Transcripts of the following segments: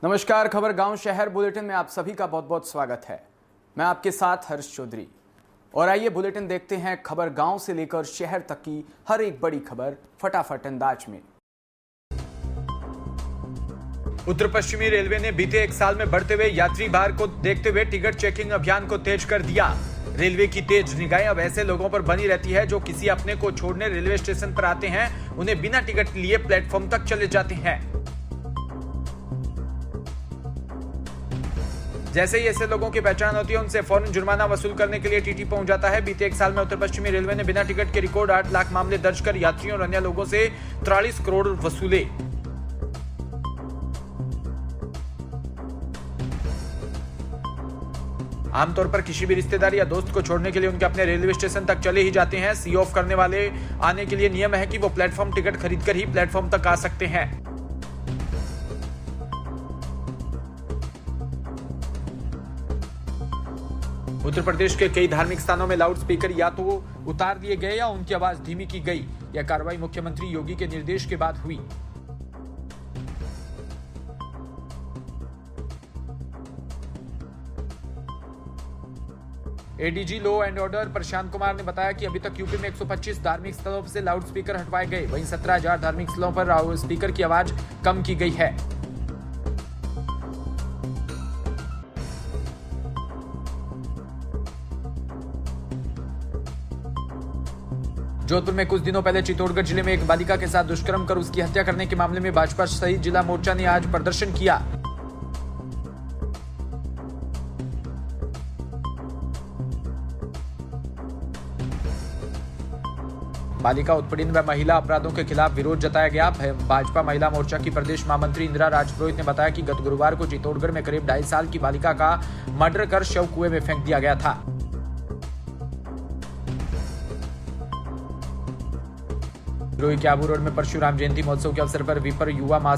नमस्कार। खबर गांव शहर बुलेटिन में आप सभी का बहुत बहुत स्वागत है। मैं आपके साथ हर्ष चौधरी और आइए बुलेटिन देखते हैं खबर गांव से लेकर शहर तक की हर एक बड़ी खबर फटाफट अंदाज में। उत्तर पश्चिमी रेलवे ने बीते एक साल में बढ़ते हुए यात्री भार को देखते हुए टिकट चेकिंग अभियान को तेज कर दिया। रेलवे की तेज निगाहें अब ऐसे लोगों पर बनी रहती है जो किसी अपने को छोड़ने रेलवे स्टेशन पर आते हैं, उन्हें बिना टिकट लिए प्लेटफॉर्म तक चले जाते हैं। जैसे ही ऐसे लोगों की पहचान होती है, उनसे फौरन जुर्माना वसूल करने के लिए टीटी पहुंच जाता है। बीते एक साल में उत्तर पश्चिमी रेलवे ने बिना टिकट के रिकॉर्ड 8 लाख मामले दर्ज कर यात्रियों और अन्य लोगों से 43 करोड़ वसूले। आमतौर पर किसी भी रिश्तेदार या दोस्त को छोड़ने के लिए उनके अपने रेलवे स्टेशन तक चले ही जाते हैं। सी ऑफ करने वाले आने के लिए नियम है कि वो प्लेटफॉर्म टिकट खरीदकर ही प्लेटफॉर्म तक आ सकते हैं। उत्तर प्रदेश के कई धार्मिक स्थानों में लाउड स्पीकर या तो उतार दिए गए या उनकी आवाज धीमी की गई। यह कार्रवाई मुख्यमंत्री योगी के निर्देश के बाद हुई। ADG law and order Prashant Kumar ने बताया कि अभी तक यूपी में 125 धार्मिक स्थलों से लाउड स्पीकर हटवाए गए। वहीं 17,000 धार्मिक स्थलों पर लाउड स्पीकर की आवाज कम की गई है। जोधपुर में कुछ दिनों पहले चित्तौड़गढ़ जिले में एक बालिका के साथ दुष्कर्म कर उसकी हत्या करने के मामले में भाजपा सहित जिला मोर्चा ने आज प्रदर्शन किया। बालिका उत्पीड़न व महिला अपराधों के खिलाफ विरोध जताया गया। भाजपा महिला मोर्चा की प्रदेश महामंत्री इंदिरा राजपुरोहित ने बताया कि गत गुरुवार को चित्तौड़गढ़ में करीब 2.5 साल की बालिका का मर्डर कर शव कुएं में फेंक दिया गया था। रोही के आबू रोड में परशुराम जयंती महोत्सव के अवसर पर विपर युवा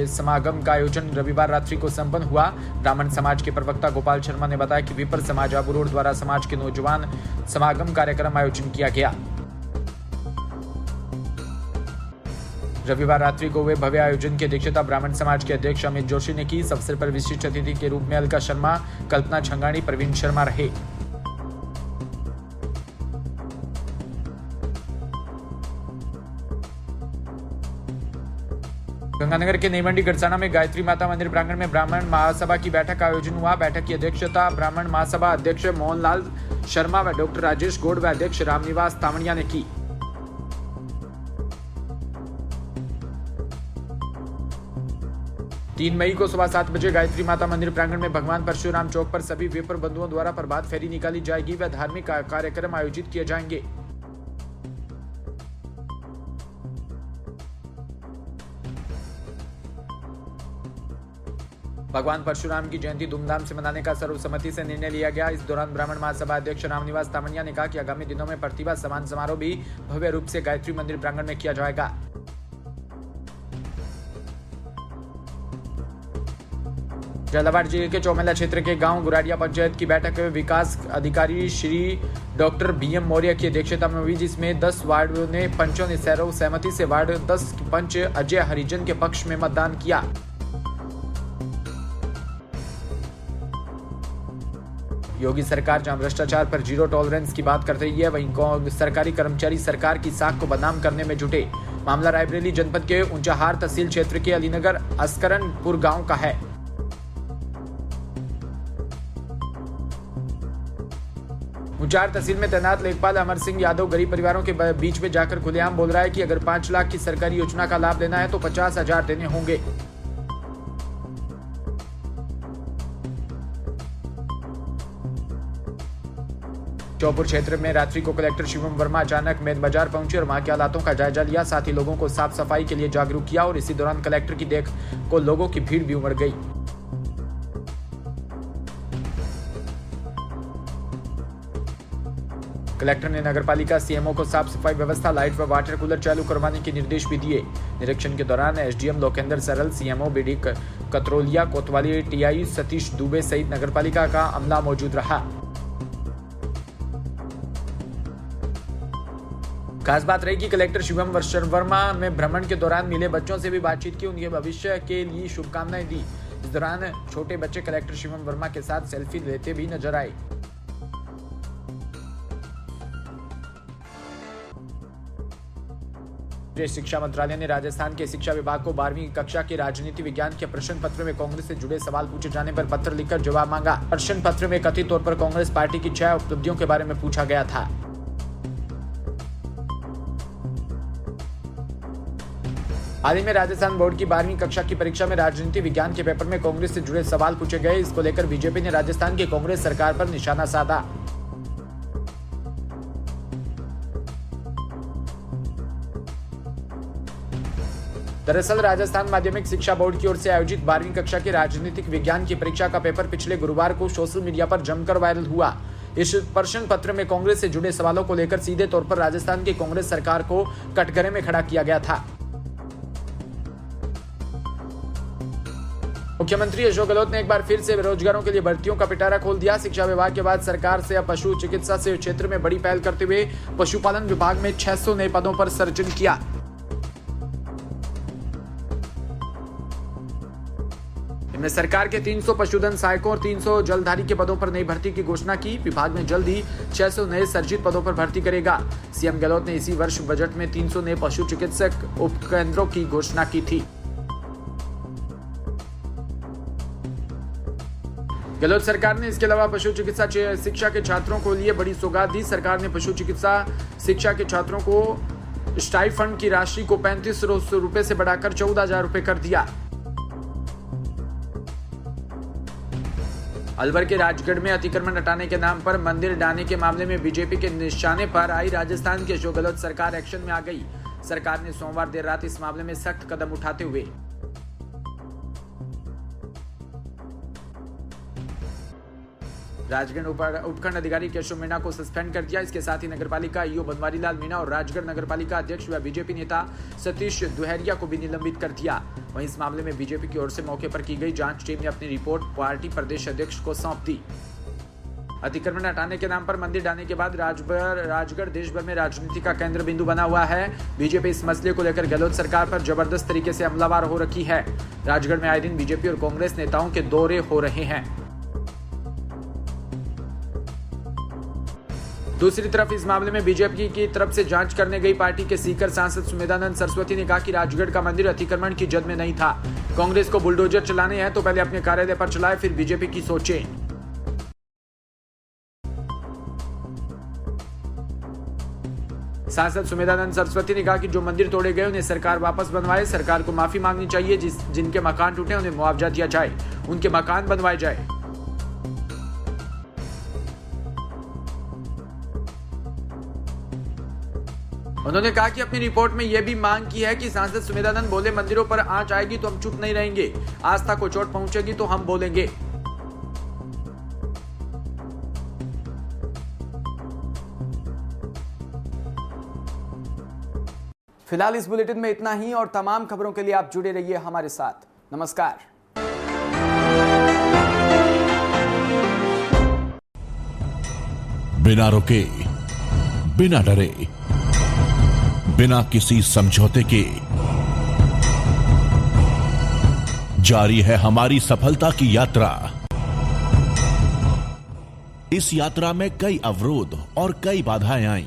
समागम का आयोजन रविवार रात्रि को संपन्न हुआ। ब्राह्मण समाज के प्रवक्ता गोपाल शर्मा ने बताया कि विपर समाज आबू रोड द्वारा समाज के नौजवान समागम कार्यक्रम आयोजन किया गया। रविवार रात्रि को हुए भव्य आयोजन की अध्यक्षता ब्राह्मण समाज के अध्यक्ष अमित जोशी ने की। इस अवसर पर विशिष्ट अतिथि के रूप में अलका शर्मा, कल्पना छंगाणी, प्रवीण शर्मा रहे। गंगानगर के नेमंडी गड़साना में गायत्री माता मंदिर प्रांगण में ब्राह्मण महासभा की बैठक का आयोजन हुआ। बैठक की अध्यक्षता ब्राह्मण महासभा अध्यक्ष मोहनलाल शर्मा व डॉक्टर राजेश गौड़ व अध्यक्ष रामनिवास तावड़िया ने की। तीन मई को सुबह 7 बजे गायत्री माता मंदिर प्रांगण में भगवान परशुराम चौक पर सभी विपर बंधुओं द्वारा प्रभात फेरी निकाली जाएगी व धार्मिक कार्यक्रम आयोजित किए जाएंगे। भगवान परशुराम की जयंती धूमधाम से मनाने का सर्वसम्मति से निर्णय लिया गया। इस दौरान ब्राह्मण महासभा अध्यक्ष रामनिवास तावड़िया ने कहा कि आगामी दिनों में प्रतिभा सम्मान समारोह भी भव्य रूप से गायत्री मंदिर प्रांगण में किया जाएगा। झालावाड़ जिले के चौमेला क्षेत्र के गांव गुराडिया पंचायत की बैठक में विकास अधिकारी श्री डॉक्टर बीएम मौर्य की अध्यक्षता में हुई, जिसमें 10 वार्डों ने पंचों ने सर्वसहमति से वार्ड 10 पंच अजय हरिजन के पक्ष में मतदान किया। योगी सरकार जहां भ्रष्टाचार पर जीरो टॉलरेंस की बात कर रही है, वहीं सरकारी कर्मचारी सरकार की साख को बदनाम करने में जुटे। मामला रायबरेली जनपद के ऊंचाहार तहसील क्षेत्र के अलीनगर अस्करनपुर गांव का है। ऊंचाहार तहसील में तैनात लेखपाल अमर सिंह यादव गरीब परिवारों के बीच में जाकर खुलेआम बोल रहा है कि अगर 5 लाख की सरकारी योजना का लाभ लेना है तो 50,000 देने होंगे। चौपुर क्षेत्र में रात्रि को कलेक्टर शिवम वर्मा अचानक मेद बाजार पहुंचे और वहां के हालातों का जायजा लिया। साथ ही लोगों को साफ सफाई के लिए जागरूक किया और इसी दौरान कलेक्टर की देख को लोगों की भीड़ भी उमड़ गई। कलेक्टर ने नगरपालिका सीएमओ को साफ सफाई व्यवस्था, लाइट व वाटर कूलर चालू करवाने के निर्देश भी दिए। निरीक्षण के दौरान एसडीएम लोकेंद्र सरल, सीएमओ बीडी कतरोलिया, कोतवाली टीआई सतीश दुबे सहित नगरपालिका का अमला मौजूद रहा। खास बात रही कि कलेक्टर शिवम वर्मा ने भ्रमण के दौरान मिले बच्चों से भी बातचीत की, उनके भविष्य के लिए शुभकामनाएं दी। इस दौरान छोटे बच्चे कलेक्टर शिवम वर्मा के साथ सेल्फी लेते भी नजर आए। शिक्षा मंत्रालय ने राजस्थान के शिक्षा विभाग को 12वीं कक्षा के राजनीति विज्ञान के प्रश्न पत्र में कांग्रेस से जुड़े सवाल पूछे जाने पर पत्र लिखकर जवाब मांगा। प्रश्न पत्र में कथित तौर पर कांग्रेस पार्टी की 6 उपलब्धियों के बारे में पूछा गया था। हाल ही में राजस्थान बोर्ड की 12वीं कक्षा की परीक्षा में राजनीति विज्ञान के पेपर में कांग्रेस से जुड़े सवाल पूछे गए। इसको लेकर बीजेपी ने राजस्थान की कांग्रेस सरकार पर निशाना साधा। दरअसल राजस्थान माध्यमिक शिक्षा बोर्ड की ओर से आयोजित 12वीं कक्षा की राजनीतिक विज्ञान की परीक्षा का पेपर पिछले गुरुवार को सोशल मीडिया पर जमकर वायरल हुआ। इस प्रश्न पत्र में कांग्रेस से जुड़े सवालों को लेकर सीधे तौर पर राजस्थान की कांग्रेस सरकार को कटघरे में खड़ा किया गया था। मुख्यमंत्री अशोक गहलोत ने एक बार फिर से बेरोजगारों के लिए भर्तियों का पिटारा खोल दिया। शिक्षा विभाग के बाद सरकार से अब पशु चिकित्सा से क्षेत्र में बड़ी पहल करते हुए पशुपालन विभाग में 600 नए पदों पर सृजन किया। इनमें सरकार के 300 पशुधन सहायकों और 300 जलधारी के पदों पर नई भर्ती की घोषणा की। विभाग में जल्द ही 600 नए सर्जित पदों पर भर्ती करेगा। सीएम गहलोत ने इसी वर्ष बजट में 300 नए पशु चिकित्सक उपकेंद्रों की घोषणा की थी। गहलोत सरकार ने इसके अलावा पशु चिकित्सा शिक्षा के छात्रों को लिए बड़ी सौगात दी। सरकार ने पशु चिकित्सा शिक्षा के छात्रों को स्टाइफंड की राशि को 3500 रुपए से बढ़ाकर 14,000 रुपए कर दिया। अलवर के राजगढ़ में अतिक्रमण हटाने के नाम पर मंदिर ढाने के मामले में बीजेपी के निशाने पर आई राजस्थान की अशोक गहलोत सरकार एक्शन में आ गई। सरकार ने सोमवार देर रात इस मामले में सख्त कदम उठाते हुए राजगढ़ उपखंड अधिकारी केशव मीणा को सस्पेंड कर दिया। इसके साथ ही नगरपालिका ईओ बनवारी लाल मीणा और राजगढ़ नगरपालिका अध्यक्ष व बीजेपी नेता सतीश दुहरिया को भी निलंबित कर दिया। वहीं इस मामले में बीजेपी की ओर से मौके पर की गई जांच टीम ने अपनी रिपोर्ट पार्टी प्रदेश अध्यक्ष को सौंप दी। अतिक्रमण हटाने के नाम पर मंदिर ढाने के बाद राजगढ़ देश भर में राजनीति का केंद्र बिंदु बना हुआ है। बीजेपी इस मसले को लेकर गहलोत सरकार पर जबरदस्त तरीके से हमलावर हो रखी है। राजगढ़ में आए दिन बीजेपी और कांग्रेस नेताओं के दौरे हो रहे हैं। दूसरी तरफ इस मामले में बीजेपी की तरफ से जांच करने गई पार्टी के सीकर सांसद सुमेधानंद सरस्वती ने कहा कि राजगढ़ का मंदिर अतिक्रमण की जद में नहीं था। कांग्रेस को बुलडोजर चलाने हैं तो पहले अपने कार्यालय पर चलाए, फिर बीजेपी की सोचें। सांसद सुमेधानंद सरस्वती ने कहा कि जो मंदिर तोड़े गए उन्हें सरकार वापस बनवाए। सरकार को माफी मांगनी चाहिए। जिनके मकान टूटे उन्हें मुआवजा दिया जाए, उनके मकान बनवाए जाए। उन्होंने कहा कि अपनी रिपोर्ट में यह भी मांग की है कि सांसद सुमेधानंद बोले मंदिरों पर आंच आएगी तो हम चुप नहीं रहेंगे, आस्था को चोट पहुंचेगी तो हम बोलेंगे। फिलहाल इस बुलेटिन में इतना ही और तमाम खबरों के लिए आप जुड़े रहिए हमारे साथ। नमस्कार। बिना रुके, बिना डरे, बिना किसी समझौते के जारी है हमारी सफलता की यात्रा। इस यात्रा में कई अवरोध और कई बाधाएं आईं,